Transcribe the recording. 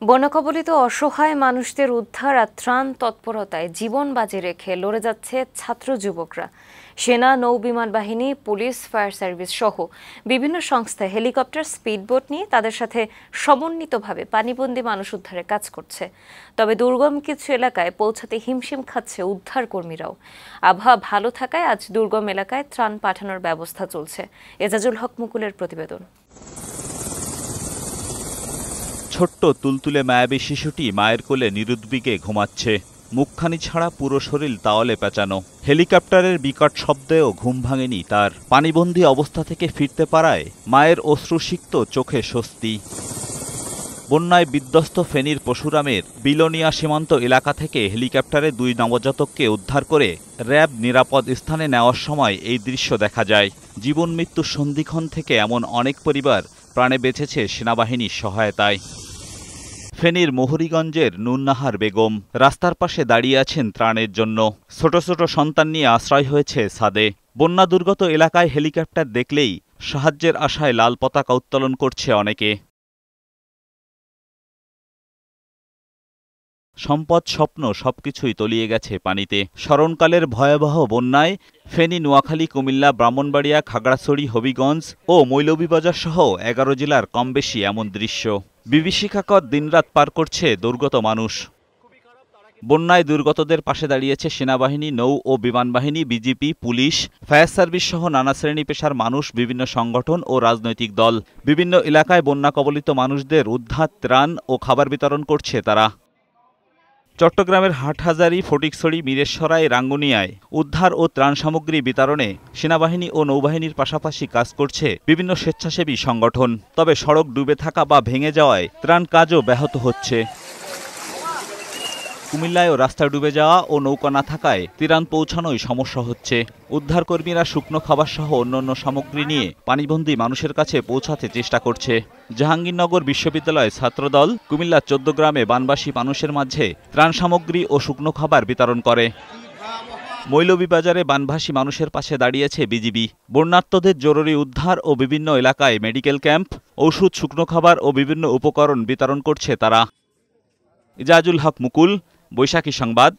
বন্যাকবলিত অসহায় মানুষদের উদ্ধার আর ত্রাণ তৎপরতায় জীবন বাজি রেখে লড়ে যাচ্ছে ছাত্র যুবকরা। সেনা, নৌবিমান বাহিনী, পুলিশ, ফায়ার সার্ভিস সহ বিভিন্ন সংস্থা হেলিকপ্টার, স্পিডবোট নিয়ে তাদের সাথে সমন্বিতভাবে পানিবন্দী মানুষ উদ্ধারে কাজ করছে। তবে দুর্গম কিছু এলাকায় পৌঁছাতে হিমশিম খাচ্ছে উদ্ধার কর্মীরাও। আবহাওয়া ভালো থাকায় আজ দুর্গম এলাকায় ত্রাণ পাঠানোর ব্যবস্থা চলছে। এজাজুল হক মুকুলের প্রতিবেদন। ছোট্ট তুলতুলে মায়াবী শিশুটি মায়ের কোলে নিরুদ্বেগে ঘুমাচ্ছে। মুখখানি ছাড়া পুরো শরীর তাওয়ালে পেঁচানো। হেলিকপ্টারের বিকট শব্দেও ঘুম ভাঙেনি তার। পানিবন্দী অবস্থা থেকে ফিরতে পারায় মায়ের অশ্রুসিক্ত চোখে স্বস্তি। বন্যায় বিধ্বস্ত ফেনীর পশুরামের বিলোনিয়া সীমান্ত এলাকা থেকে হেলিকপ্টারে 2 নবজাতককে উদ্ধার করে র্যাব নিরাপদ স্থানে নেওয়ার সময় এই দৃশ্য দেখা যায়। জীবন মৃত্যুর সন্ধিক্ষণ থেকে এমন অনেক পরিবার প্রাণে বেঁচেছে সেনাবাহিনীর সহায়তায়। ফেনীর মোহরীগঞ্জের নুরনাহার বেগম রাস্তার পাশে দাঁড়িয়ে আছেন ত্রাণের জন্য। ছোট ছোট সন্তান নিয়ে আশ্রয় হয়েছে ছাদে। বন্যা দুর্গত এলাকায় হেলিকপ্টার দেখলেই সাহায্যের আশায় লাল পতাকা উত্তোলন করছে অনেকে। সম্পদ, স্বপ্ন সবকিছুই তলিয়ে গেছে পানিতে। স্মরণকালের ভয়াবহ বন্যায় ফেনী, নোয়াখালী, কুমিল্লা, ব্রাহ্মণবাড়িয়া, খাগড়াছড়ি, হবিগঞ্জ ও মৌলভীবাজার সহ 11 জেলার কমবেশি এমন দৃশ্য। বিভীষিকাকর দিনরাত পার করছে দুর্গত মানুষ। বন্যায় দুর্গতদের পাশে দাঁড়িয়েছে সেনাবাহিনী, নৌ ও বিমান বাহিনী, বিজিপি, পুলিশ, ফায়ার সার্ভিস সহ নানা শ্রেণী পেশার মানুষ, বিভিন্ন সংগঠন ও রাজনৈতিক দল। বিভিন্ন এলাকায় বন্যা কবলিত মানুষদের উদ্ধার, ত্রাণ ও খাবার বিতরণ করছে তারা। চট্টগ্রামের হাটহাজারী, ফটিকছড়ি, মিরেশ্বরাই, রাঙ্গুনিয়ায় উদ্ধার ও ত্রাণ সামগ্রী বিতরণে সেনাবাহিনী ও নৌবাহিনীর পাশাপাশি কাজ করছে বিভিন্ন স্বেচ্ছাসেবী সংগঠন। তবে সড়ক ডুবে থাকা বা ভেঙে যাওয়ায় ত্রাণ কাজও ব্যাহত হচ্ছে। কুমিল্লায়ও রাস্তা ডুবে যাওয়া ও নৌকা না থাকায় ত্রাণ পৌঁছানোই সমস্যা হচ্ছে। উদ্ধারকর্মীরা শুকনো খাবার সহ অন্যান্য সামগ্রী নিয়ে পানিবন্দী মানুষের কাছে পৌঁছাতে চেষ্টা করছে। জাহাঙ্গীরনগর বিশ্ববিদ্যালয় ছাত্রদল কুমিল্লার 14 গ্রামে বানবাসী মানুষের মাঝে ত্রাণ সামগ্রী ও শুকনো খাবার বিতরণ করে। মৌলভীবাজারে বানভাসী মানুষের পাশে দাঁড়িয়েছে বিজিবি। বন্যার্তদের জরুরি উদ্ধার ও বিভিন্ন এলাকায় মেডিকেল ক্যাম্প, ঔষধ, শুকনো খাবার ও বিভিন্ন উপকরণ বিতরণ করছে তারা। এজাজুল হক মুকুল, বৈশাখী সংবাদ।